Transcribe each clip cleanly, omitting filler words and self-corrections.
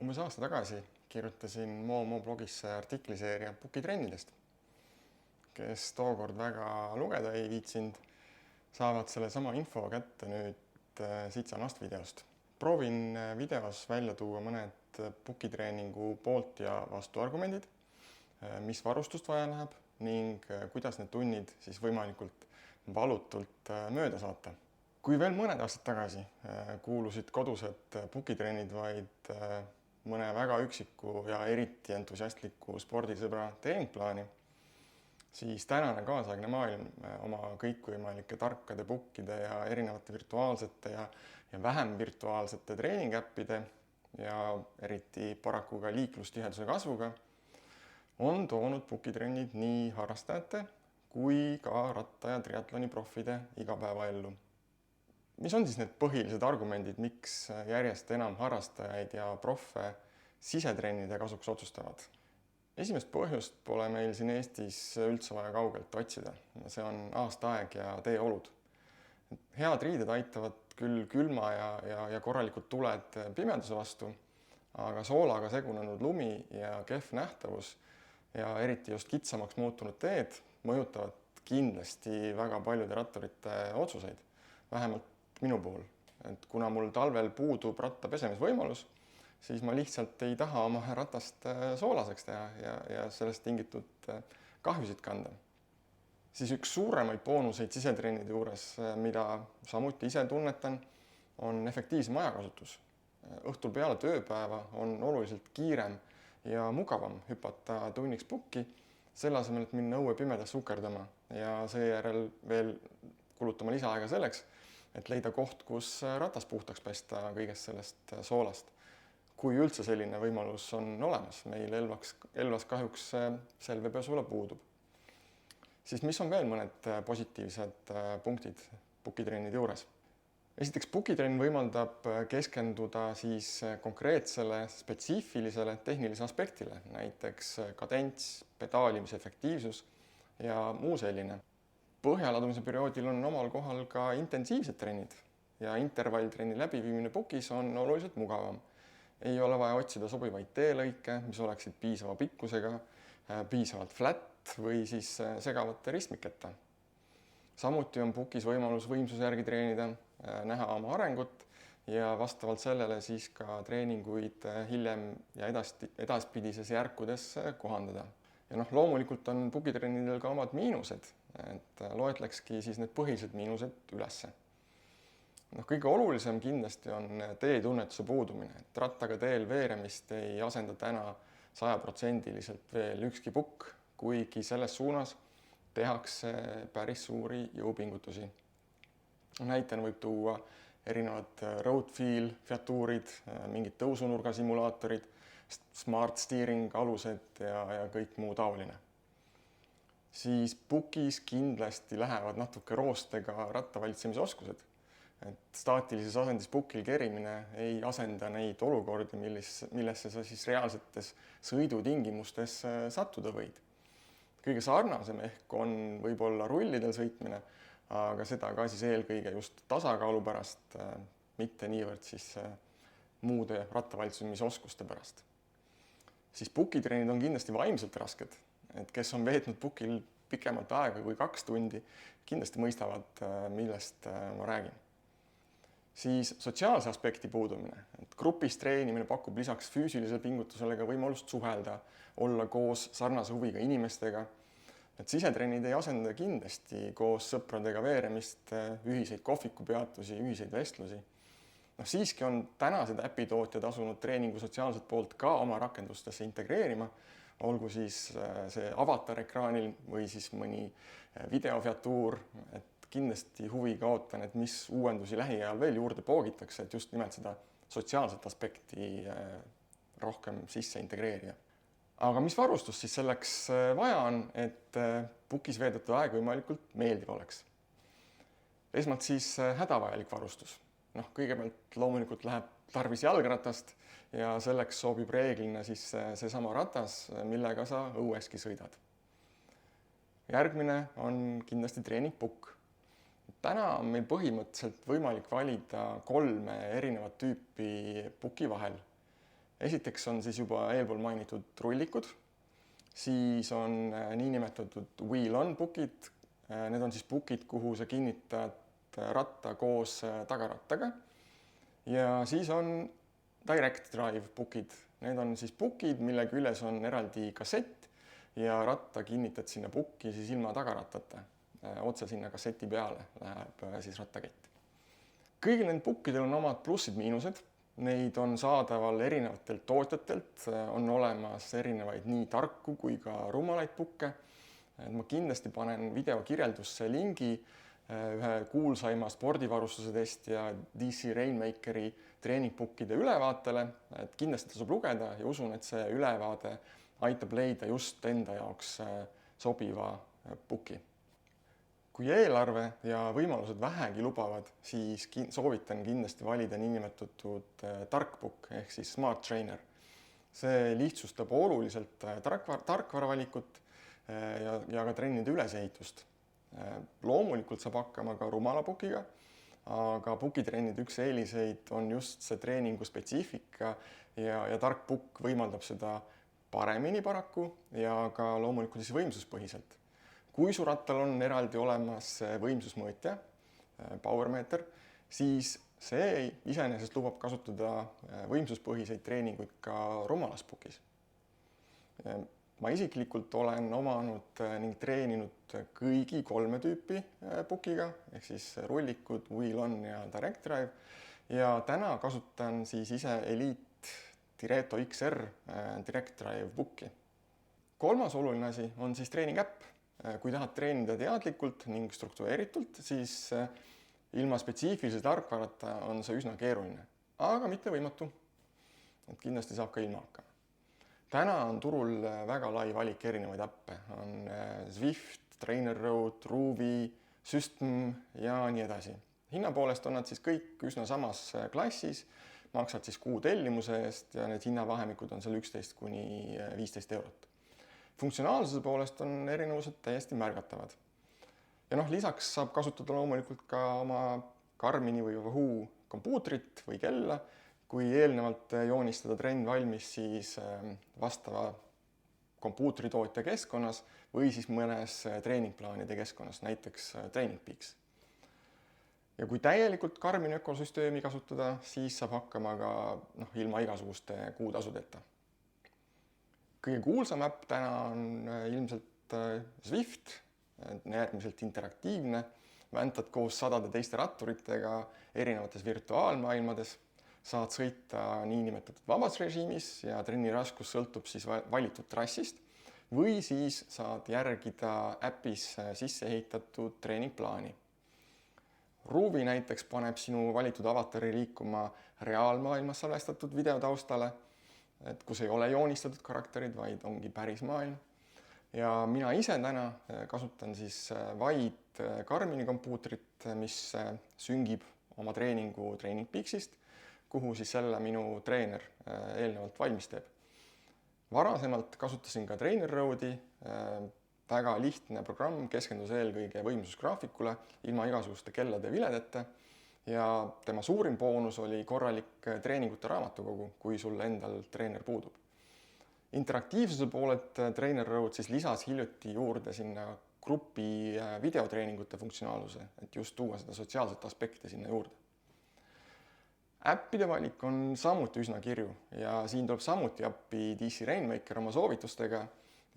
Umbes aasta tagasi kirjutasin Mo blogisse artikliseeria pukitrennidest. Kes tookord väga lugeda ei viitsinud, saavad selle sama info kätte nüüd siitsamast videost. Proovin videos välja tuua mõned pukitreeningu poolt ja vastuargumendid, mis varustust vaja läheb ning kuidas need tunnid siis võimalikult valutult mööda saata. Kui veel mõned aastad tagasi kuulusid kodused pukitrennid vaid mõne väga üksiku ja eriti entusiastliku spordisõbra treeningplaani, siis tänane kaasaegne maailm oma kõikvõimalike tarkade pukkide ja erinevate virtuaalsete ja vähem virtuaalsete treeningappide ja eriti paraku ka liiklustiheduse kasvuga on toonud pukitrennid nii harrastajate kui ka ratta- ja triatloni profide igapäevaellu. Mis on siis need põhilised argumendid, miks järjest enam harrastajaid ja proffe sisetrennide kasuks otsustavad? Esimest põhjust pole meil siin Eestis üldse vaja kaugelt otsida. See on aastaaeg ja teeolud. Head riided aitavad küll külma ja korralikud tuled pimeduse vastu, aga soolaga segunenud lumi ja kehv nähtavus ja eriti just kitsamaks muutunud teed mõjutavad kindlasti väga paljude ratturite otsuseid. Vähemalt minu puhul. Kuna mul talvel puudub ratta pesemisvõimalus, siis ma lihtsalt ei taha oma ratast soolaseks teha ja sellest tingitud kahjusid kanda. Siis üks suuremaid boonuseid sisetrennide juures, mida samuti ise tunnetan, on efektiivsem ajakasutus. Õhtul peale tööpäeva on oluliselt kiirem ja mugavam hüpata tunniks pukki, selle asemel, et minna õue pimedas sukerdama ja seejärel veel kulutama lisaaega selleks, et leida koht, kus ratas puhtaks pesta kõigest sellest soolast. Kui üldse selline võimalus on olemas, meil Elvas kahjuks selvepesula puudub. Siis mis on veel mõned positiivsed punktid pukitrennide juures? Esiteks, pukitrenn võimaldab keskenduda siis konkreetsele spetsiifilisele tehnilise aspektile, näiteks kadents, pedaalimise efektiivsus ja muu selline. Põhjaladumise perioodil on omal kohal ka intensiivsed trennid ja intervalltrenni läbiviimine pukis on oluliselt mugavam. Ei ole vaja otsida sobivaid teelõike, mis oleksid piisava pikkusega, piisavalt flat või siis segavate ristmiketa. Samuti on pukis võimalus võimsuse järgi treenida, näha oma arengut ja vastavalt sellele siis ka treeninguid hiljem ja edaspidises järkudes kohandada. Ja loomulikult on pukitrennidel ka omad miinused, et loetlekski siis need põhilised miinused ülesse. Kõige olulisem kindlasti on teetunnetuse puudumine, et rattaga teel veeremist ei asenda täna 100% veel ükski pukk, kuigi selles suunas tehakse päris suuri jõupingutusi. Näitena võib tuua erinevad roadfeel featuurid, mingid tõusunurga simulaatorid, smart steering alused ja kõik muu taoline. Siis pukis kindlasti lähevad natuke roostega rattavalitsemise oskused. Et staatilises asendis pukil kerimine ei asenda neid olukordi, millesse sa siis reaalsetes sõidutingimustes sattuda võid. Kõige sarnasem ehk on võib-olla rullidel sõitmine, aga seda ka siis eelkõige just tasakaalu pärast, mitte niivõrd siis muude rattavalitsemise oskuste pärast. Siis pukitrennid on kindlasti vaimselt rasked, et kes on veetnud pukil pikemalt aega kui 2 tundi, kindlasti mõistavad, millest ma räägin. Siis sotsiaalse aspekti puudumine, et grupis treenimine pakub lisaks füüsilisele pingutusele ka võimalust suhelda, olla koos sarnase huviga inimestega. Et sisetrennid ei asenda kindlasti koos sõpradega veeremist, ühiseid kohvikupeatusi, ühiseid vestlusi. Siiski on tänased äpitootjad asunud treeningu sotsiaalset poolt ka oma rakendustesse integreerima, olgu siis see avatar ekraanil või siis mõni videofeatuur, et kindlasti huviga ootan, et mis uuendusi lähiajal veel juurde poogitakse, et just nimelt seda sotsiaalset aspekti rohkem sisse integreerida. Aga mis varustus siis selleks vaja on, et pukis veedetud aeg võimalikult meeldiv oleks? Esmalt siis hädavajalik varustus. Kõigepealt loomulikult läheb tarvis jalgratast ja selleks sobib reeglina siis seesama ratas, millega sa õueski sõidad. Järgmine on kindlasti treeningpukk. Täna on meil põhimõtteliselt võimalik valida 3 erinevat tüüpi puki vahel. Esiteks on siis juba eelpool mainitud rullikud, siis on niinimetatud wheel-on pukid. Need on siis pukid, kuhu sa kinnitad ratta koos tagarattaga. Ja siis on direct drive pukid. Need on siis pukid, mille küljes on eraldi kassett ja ratta kinnitad sinna pukki siis ilma tagarattata. Otse sinna kasseti peale läheb siis rattakett. Kõigil nendel pukkidel on omad plussid-miinused. Neid on saadaval erinevatelt tootjatelt, on olemas erinevaid nii tarku kui ka rumalaid pukke. Ma kindlasti panen video kirjeldusse lingi ühe kuulsaima spordivarustuse testija DC Rainmakeri treeningpukkide ülevaatele. Kindlasti tasub lugeda ja usun, et see ülevaade aitab leida just enda jaoks sobiva puki. Kui eelarve ja võimalused vähegi lubavad, siis soovitan kindlasti valida niinimetatud tarkpukk ehk siis Smart Trainer. See lihtsustab oluliselt tarkvaravalikut ja ka trennide ülesehitust. Loomulikult saab hakkama ka rumala pukiga, aga pukitrennide üks eeliseid on just see treeningu spetsiifika ja tark pukk võimaldab seda paremini paraku ja ka loomulikult siis võimsuspõhiselt. Kui su rattal on eraldi olemas võimsusmõõtja, powermeeter, siis see iseenesest lubab kasutada võimsuspõhiseid treeninguid ka rumalas pukis. Ma isiklikult olen omanud ning treeninud kõigi 3 tüüpi pukiga, ehk siis rullikud, wheel-on ja direct drive. Ja täna kasutan siis ise Elite Direto XR direct drive pukki. Kolmas oluline asi on siis treeningapp. Kui tahad treenida teadlikult ning struktureeritult, siis ilma spetsiifilise tarkvarata on see üsna keeruline, aga mitte võimatu. Kindlasti saab ka ilma hakkama. Täna on turul väga lai valik erinevaid äppe. On Zwift, TrainerRoad, Ruvi, System ja nii edasi. Hinna poolest on nad siis kõik üsna samas klassis, maksad siis kuu tellimuse eest ja need hinnavahemikud on seal 11 kuni 15 eurot. Funktsionaalsuse poolest on erinevused täiesti märgatavad. Ja lisaks saab kasutada loomulikult ka oma Garmini või Wahoo kompuutrit või kella, kui eelnevalt joonistada trenn valmis siis vastava kompuutritootja keskkonnas või siis mõnes treeningplaanide keskkonnas, näiteks TrainingPeaks. Ja kui täielikult Garmini ökosüsteemi kasutada, siis saab hakkama ka ilma igasuguste kuutasudeta. Kõige kuulsam äpp täna on ilmselt Zwift, äärmiselt interaktiivne, väntad koos sadade teiste ratturitega erinevates virtuaalmaailmades, saad sõita niinimetatud vabas režiimis ja trenni raskus sõltub siis valitud trassist või siis saad järgida äpis sisse ehitatud treeningplaani. Ruvi näiteks paneb sinu valitud avatari liikuma reaalmaailmas salvestatud videotaustale, kus ei ole joonistatud karakterid, vaid ongi päris maailm. Ja mina ise täna kasutan siis vaid Garmini kompuutrit, mis süngib oma treeningu TrainingPeaksist, kuhu siis selle minu treener eelnevalt valmis teeb. Varasemalt kasutasin ka TrainerRoadi, väga lihtne programm, keskendus eelkõige võimsusgraafikule, ilma igasuguste kellade viledeta. Ja tema suurim boonus oli korralik treeningute raamatukogu, kui sul endal treener puudub. Interaktiivsuse poolelt TrainerRoad siis lisas hiljuti juurde sinna grupi videotreeningute funktsionaaluse, et just tuua seda sotsiaalset aspekti sinna juurde. Äppide valik on samuti üsna kirju ja siin tuleb samuti appi DC Rainmaker oma soovitustega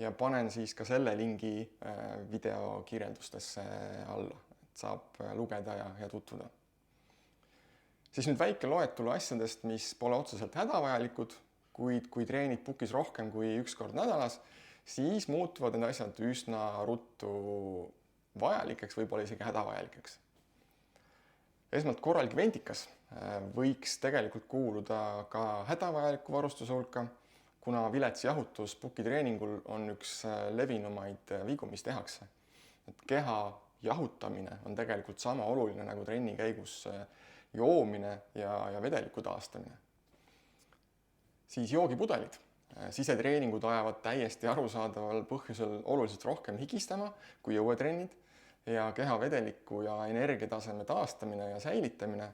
ja panen siis ka selle lingi video kirjeldustesse alla, et saab lugeda ja tutvuda. Siis nüüd väike loetelu asjadest, mis pole otseselt hädavajalikud, kuid kui treenid pukis rohkem kui 1 kord nädalas, siis muutuvad need asjad üsna ruttu vajalikeks, võib-olla isegi hädavajalikeks. Esmalt korralik ventikas võiks tegelikult kuuluda ka hädavajaliku varustuse hulka, kuna vilets jahutus pukitreeningul on üks levinumaid vigu, mis tehakse. Keha jahutamine on tegelikult sama oluline nagu trenni käigus joomine ja vedeliku taastamine. Siis joogipudelid. Sisetreeningud ajavad täiesti arusaadaval põhjusel oluliselt rohkem higistama kui jõuetrennid ja keha vedeliku ja energiataseme taastamine ja säilitamine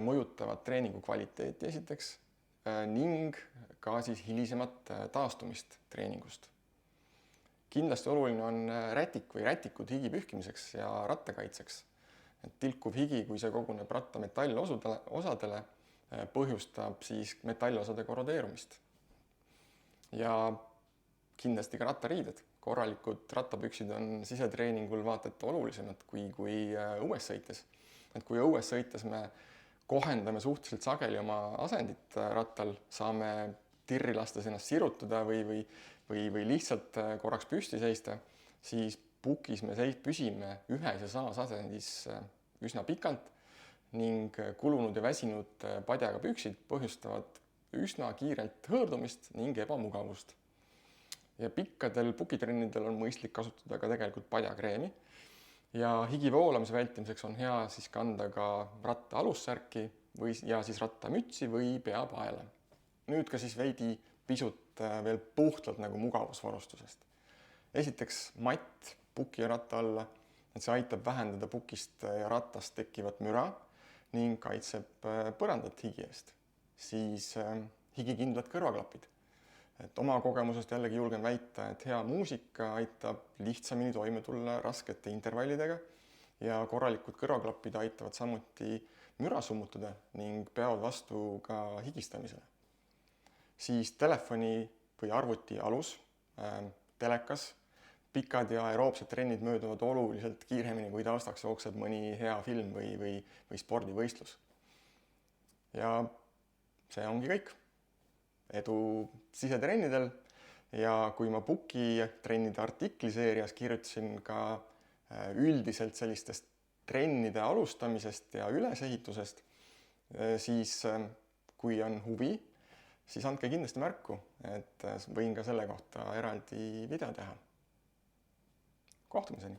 mõjutavad treeningu kvaliteeti esiteks, ning ka siis hilisemat taastumist treeningust. Kindlasti oluline on rätik või rätikud higi pühkimiseks ja rattakaitseks. Tilkuv higi, kui see koguneb ratta metallosadele, põhjustab siis metallosade korrodeerumist. Ja kindlasti ka rattariided. Korralikud rattapüksid on sisetreeningul vaata et olulisemad kui õues sõites. Kui õues sõites me kohendame suhteliselt sageli oma asendit rattal, saame tirri lastes ennast sirutada või lihtsalt korraks püsti seista, siis pukis me püsime ühes ja samas asendis üsna pikalt ning kulunud ja väsinud padjaga püksid põhjustavad üsna kiirelt hõõrdumist ning ebamugavust. Ja pikkadel pukitrennidel on mõistlik kasutada ka tegelikult padjakreemi ja higi voolamise vältimiseks on hea siis kanda ka ratta alussärki ja siis rattamütsi või peapaela. Nüüd ka siis veidi pisut veel puhtalt nagu mugavusvarustusest. Esiteks matt puki ja ratta alla, et see aitab vähendada pukist ja rattast tekkivat müra ning kaitseb põrandat higi eest. Siis higikindlad kõrvaklapid. Et oma kogemusest jällegi julgen väita, et hea muusika aitab lihtsamini toime tulla raskete intervallidega ja korralikud kõrvaklapid aitavad samuti müra summutada ning peavad vastu ka higistamisele. Siis telefoni või arvuti alus, telekas, pikad ja aeroobsed trennid mööduvad oluliselt kiiremini, kui taustaks jookseb mõni hea film või spordivõistlus. Ja see ongi kõik. Edu sisetrennidel ja kui ma puki trennide artikliseerias kirjutasin ka üldiselt sellistest trennide alustamisest ja ülesehitusest, siis kui on huvi, siis andke kindlasti märku, et võin ka selle kohta eraldi video teha. Kohtumiseni!